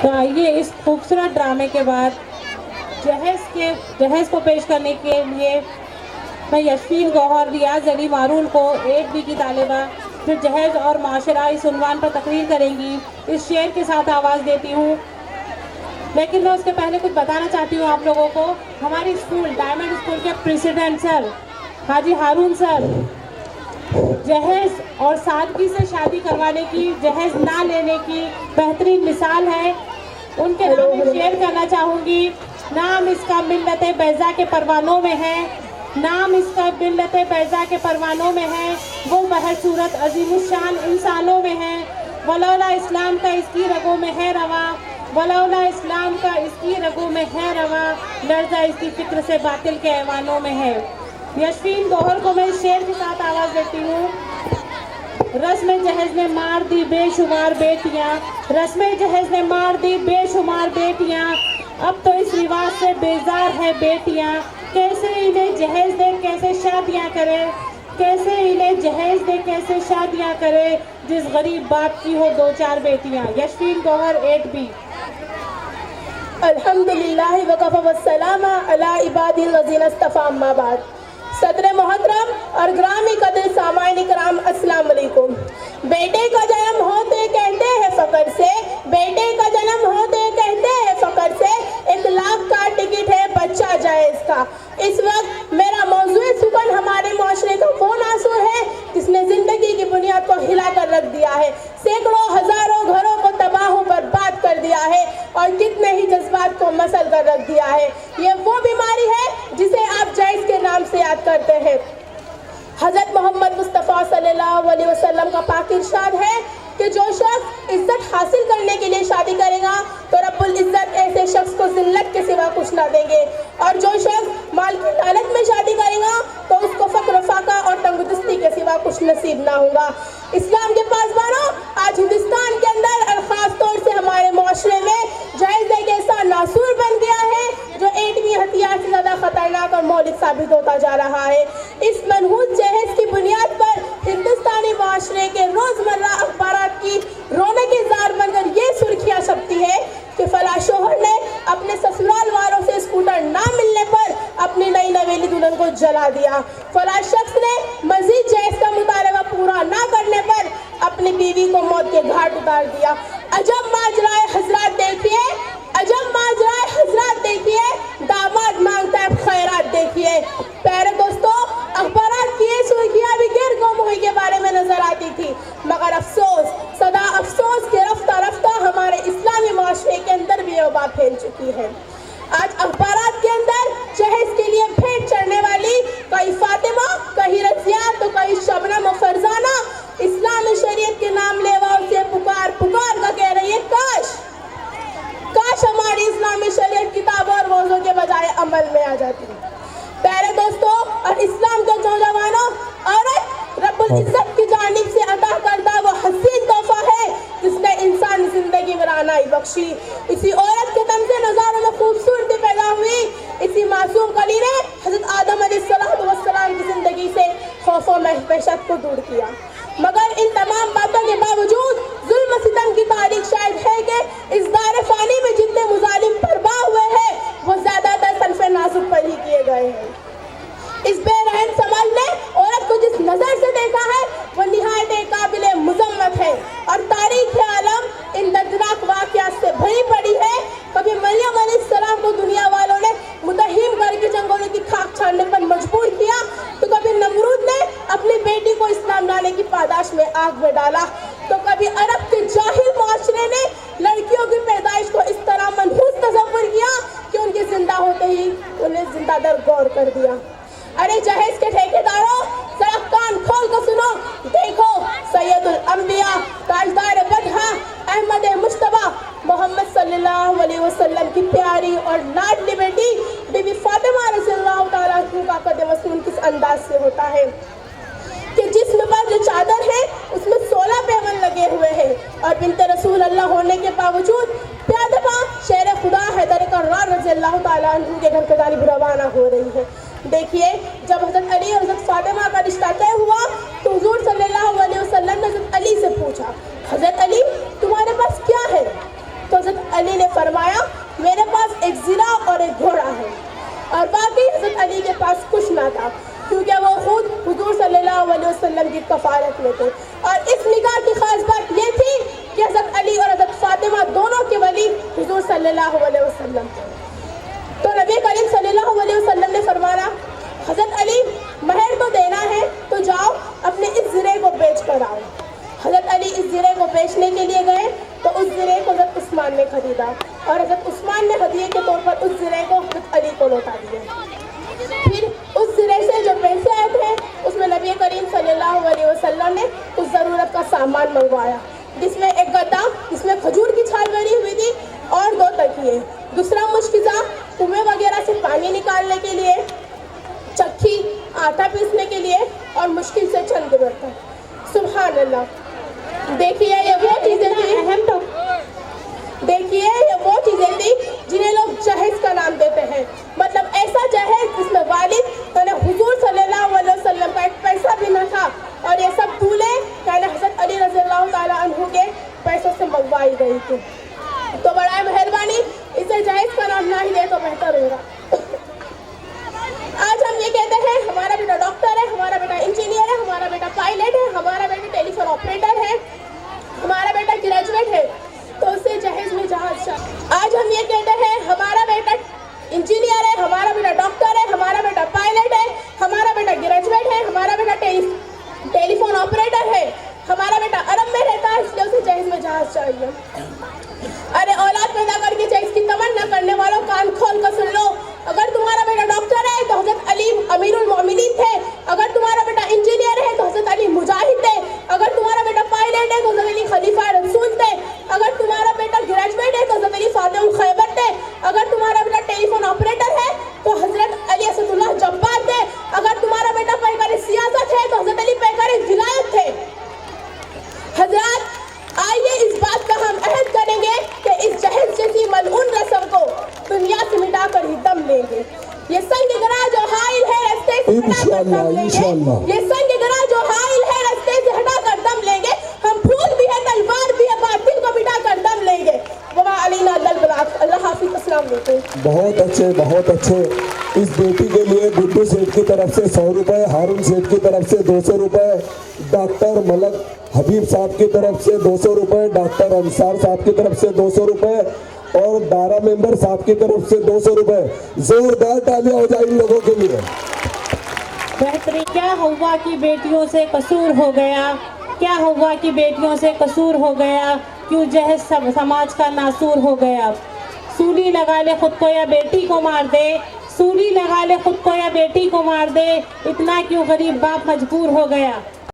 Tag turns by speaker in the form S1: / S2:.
S1: تو آئیے اس خوبصورت ڈرامے کے بعد جہیز کو پیش کرنے کے لیے میں یشفین گوہر ریاض علی مارول کو 8B کی طالبہ جو جہیز اور معاشرہ اس عنوان پر تقریر کریں گی اس شعر کے ساتھ آواز دیتی ہوں. لیکن میں اس کے پہلے کچھ بتانا چاہتی ہوں آپ لوگوں کو. ہماری اسکول ڈائمنڈ اسکول کے پریزیڈنٹ سر حاجی ہارون سر جہیز اور سادگی سے شادی کروانے کی، جہیز نہ لینے کی بہترین مثال ہے. ان کے نام ایک شعر کرنا چاہوں گی. نام اس کا ملت بیضا کے پروانوں میں ہے، نام اس کا ملت بیضا کے پروانوں میں ہے، وہ بہر صورت عظیم الشان انسانوں میں ہے. ولولا اسلام کا اس کی رگوں میں ہے روا، ولولا اسلام کا اس کی رگوں میں ہے روا، لرزہ اس کی فکر سے باطل کے ایوانوں میں ہے. یشفین گوہر کو میں اس شعر کے ساتھ آواز دیتی ہوں. رسم جہیز نے مار دی بے شمار بیٹیاں، رسم جہیز نے مار دی بے شمار بیٹیاں، اب تو اس رواج سے بیزار ہے بیٹیاں. کیسے انہیں جہیز دے کیسے شادیاں کرے، کیسے انہیں جہیز دے کیسے شادیاں کرے، جس غریب باپ کی ہو 2-4 بیٹیاں. یشفین گوہر 8B.
S2: الحمدللہ وکفی والسلام علی عبادہ الذین اصطفی اما بعد. صدر محترم اور گرامی قدر سامعین کرام السلام علیکم. بیٹے کا جنم ہوتے کہتے ہیں فخر سے، بیٹے کا جنم ہوتے کہتے ہیں فخر سے، 1 لاکھ کا ٹکٹ ہے بچہ جائز کا. اس وقت میرا موضوع سخن ہمارے معاشرے کا وہ ناصور ہے جس نے زندگی کی بنیاد کو ہلا کر رکھ دیا ہے، سینکڑوں ہزاروں گھروں کو تباہ و برباد کر دیا ہے اور کتنے ہی جذبات کو مسل کر رکھ دیا ہے. یہ وہ بیماری ہے جسے آپ جائز کے نام سے یاد کرتے ہیں. حضرت محمد مصطفیٰ صلی اللہ علیہ وسلم کا پاک ارشاد ہے کہ جو شخص عزت حاصل کرنے کے لیے شادی کرے گا تو رب العزت ایسے شخص کو ذلت کے سوا کچھ نہ دیں گے، اور جو شخص مال کی لالچ میں شادی کرے گا تو اس کو فقر و فاقہ اور تنگ دستی کے سوا کچھ نصیب نہ ہوگا. اسلام کے پاسبانوں، آج ہندوستان کے اندر اور خاص طور سے ہمارے معاشرے میں جہیز ایک ایسا ناصور بن گیا ہے جو ایٹمی ہتھیار سے زیادہ خطرناک اور مہلک ثابت ہوتا جا رہا ہے. اس منحوس جہیز کی بنیاد پر ہندوستانی معاشرے کے روزمرہ اخبارات کی رونق زار بن کر یہ سرخیاں چھپتی ہے کہ فلاں شوہر نے اپنے سسرال والوں سے اسکوٹر نہ ملنے پر اپنی نئی نویلی دلہن کو جلا دیا، فلاں شخص نے مزید جہیز کا مطالبہ پورا نہ کرنے پر اپنی بیوی کو موت کے گھاٹ اتار دیا. عجب ماجرائے حضرات دیکھیے، عجب ماجرائے حضرات دیکھیے، داماد مانگتا ہے خیرات دیکھیے. پیارے دوستو، اخبارات کی یہ سرخیاں بھی غیر گم ہوئی کے بارے میں نظر آتی تھی، مگر افسوس، صدا افسوس کے رفتہ رفتہ ہمارے اسلامی معاشرے کے اندر بھی یہ وبا پھیل چکی ہے. آج اخبارات کے اندر جہیز کے لیے بھیٹ چڑھنے والی کئی فاطمہ، کہیں رضیہ تو کہیں شبنم و فرزانہ اسلامی شریعت کے نام لیواؤں سے پکار پکار کا کہہ رہی ہے کاش ہماری اسلامی شریعت کتابوں اور موضوع کے بجائے عمل میں آ جاتی. پیارے دوستوں اور اسلام کے نوجوانوں، عورت رب العزت کی جانب سے عطا کردہ وہ حسین تحفہ ہے جس نے انسان زندگی میں رعنائی بخشی. اسی عورت کے طنز نظاروں میں خوبصورتی پیدا ہوئی، اسی معصوم کلی نے حضرت آدم علیہ السلام کی زندگی سے خوف و وحشت کو دور کیا. مگر ان تمام باتوں کے باوجود ظلم و ستم کی تاریخ شاید ہے کہ اس دار فانی میں جتنے مظالم برپا ہوئے ہیں وہ زیادہ تر صنف نازک پر ہی کیے گئے ہیں. اس بے رحم سماج نے عورت کو جس نظر سے دیکھا ہے وہ نہایت قابل مذمت ہے، اور تاریخ عالم ان دردناک واقعات سے بھری پڑی ہے. کبھی مریم علیہ السلام کو دنیا والوں نے متہم کر کے جنگلوں کی خاک چھاننے پر مجبور کیا، تو کبھی نمرود نے اپنی بیٹی کو اسلام لانے کی پاداش میں آگ میں ڈالا، تو کبھی عرب کے جاہل معاشرے نے لڑکیوں کی پیدائش کو اس طرح منحوس تصور کیا کہ ان کے زندہ ہوتے ہی انہیں زندہ در غور کر دیا. ارے جہیز کے ٹھیکیداروں، ذرا کان کھول کر سنو، دیکھو سید الانبیاء تاجدار بدھا احمد مجتبی محمد صلی اللہ علیہ وسلم کی پیاری اور لاڈلی بیٹی بی بی فاطمہ رضی اللہ تعالیٰ عنہ کا قد وصول کس انداز سے ہوتا ہے کہ جسم پر جو چادر ہے اس میں 16 پیون لگے ہوئے ہیں، اور بنت رسول اللہ ہونے کے باوجود پیادہ پا شیر خدا حیدر کرار رضی اللہ تعالیٰ عنہ کے گھر کی جانب روانہ ہو رہی ہے. دیکھیے، جب حضرت علی اور حضرت فاطمہ کا رشتہ طے ہوا تو حضور صلی اللہ علیہ وسلم نے حضرت علی سے پوچھا، حضرت علی تمہارے پاس کیا ہے؟ تو حضرت علی نے فرمایا میرے پاس ایک زرہ اور ایک گھوڑا ہے، اور باقی حضرت علی کے پاس کچھ نہ تھا، کیونکہ وہ خود حضور صلی اللہ علیہ وسلم کی کفالت میں تھے۔ اور اس نکاح کی خاص بات یہ تھی کہ حضرت علی اور حضرت فاطمہ دونوں کے ولی حضور صلی اللہ علیہ وسلم تھے۔ تو نبی کریم صلی اللہ علیہ وسلم نے فرمایا حضرت علی مہر تو دینا ہے تو جاؤ اپنے اس زرے کو بیچ کر آؤ۔ حضرت علی اس زرے کو بیچنے کے لیے گئے تو اس زرے کو حضرت عثمان نے خریدا، اور حضرت عثمان نے ہدیے کے طور پر اس زرے کو حضرت علی کو لوٹا دیا۔ پھر اس زرے سے جو پیسے آئے تھے اس میں نبی کریم صلی اللہ علیہ وسلم نے اس ضرورت کا سامان منگوایا، جس میں ایک گدا جس میں کھجور کی چھال بنی ہوئی تھی اور 2 تکیے، دوسرا مشکزہ کنویں وغیرہ سے پانی نکالنے کے لیے، چکی آٹا پیسنے کے لیے، اور مشکل سے چند برتن۔ سبحان اللہ۔ دیکھیے یہ وہ چیزیں تھیں دیکھیے یہ وہ چیزیں تھیں جنہیں لوگ جہیز کا نام دیتے ہیں، مطلب ایسا جہیز جس میں والد یعنی حضور صلی اللہ علیہ وسلم کا ایک پیسہ بھی نہ تھا، اور یہ سب دولہے یعنی حضرت علی رضی اللہ تعالیٰ عنہ کے پیسوں سے منگوائی گئی تھی۔ تو بڑا مہربانی اسے جہیز کا نام نہ ہی دے تو بہتر ہوگا۔ آج ہم یہ کہتے ہیں ہمارا بیٹا ڈاکٹر ہے، ہمارا بیٹا انجینئر ہے، ہمارا بیٹا پائلٹ ہے، ہمارا بیٹا ٹیلی فون آپریٹر ہے، ہمارا بیٹا گریجویٹ ہے، تو اسے جہیز میں جہاز چاہیے۔ آج ہم یہ کہتے ہیں ہمارا بیٹا انجینئر ہے، ہمارا بیٹا ڈاکٹر ہے، ہمارا بیٹا پائلٹ ہے، ہمارا بیٹا گریجویٹ ہے، ہمارا بیٹا ٹیلی فون آپریٹر ہے، ہمارا بیٹا عرب میں رہتا ہے، اس لیے اسے جہیز میں جہاز چاہیے۔ ارے اولاد پیدا کر کے جہیز کی تمنا کرنے والوں کان کھول کر سن لو، اگر تمہارا بیٹا ڈاکٹر ہے تو حضرت علی امیر المومنین تھے، اگر تمہارا بیٹا انجینئر ہے تو حضرت علی مجاہد تھے، اگر تمہارا بیٹا پائلٹ ہے تو حضرت علی خلیفہ رسول تھے، اگر تمہارا بیٹا گریجویٹ ہے تو حضرت علی فاتح الخیبر تھے، اگر تمہارا بیٹا ٹیلی فون آپریٹر ہے تو حضرت علی اسد اللہ جبار تھے، اگر تمہارا بیٹا پیکار سیاست ہے تو حضرت علی پیکار ولایت تھے۔ حضرات آئیے اس بات کا ہم عہد کریں گے کہ اس جہیز جیسی ملعون رسم کو دنیا سے مٹا کر ہی دم لیں گے۔ یہ سنگ گرا جو حائل ہے رستے سے ہٹا کر دم لیں گے، یہ سنگ گرا جو حائل ہے رستے سے ہٹا کر دم لیں گے، ہم پھول بھی ہے تلوار بھی ہے باطل کو مٹا کر دم لیں گے۔ وما علینا الا البلاغ۔ اللہ حافظ، السلام علیکم۔
S3: بہت اچھے بہت اچھے۔ اس بیٹی کے لیے گڈو سیٹھ کی طرف سے 100 روپے، ہارون سیٹھ کی طرف سے 200 روپے، ڈاکٹر ملک حبیب صاحب کی طرف سے 200 روپے، ڈاکٹر انصار صاحب کی طرف سے 200 روپے، اور دارا ممبر صاحب کی طرف سے 200 روپے۔ زوردار تالیاں ہو جائیں ان لوگوں کے لیے۔
S1: بہترین۔ کیا ہوا کی بیٹیوں سے قصور ہو گیا، کیا ہوا کی بیٹیوں سے قصور ہو گیا، کیوں جہیز سماج کا ناسور ہو گیا۔ سولی لگا لے خود کو یا بیٹی کو مار دے، سولی لگا لے خود کو یا بیٹی کو مار دے، اتنا کیوں غریب باپ مجبور ہو گیا۔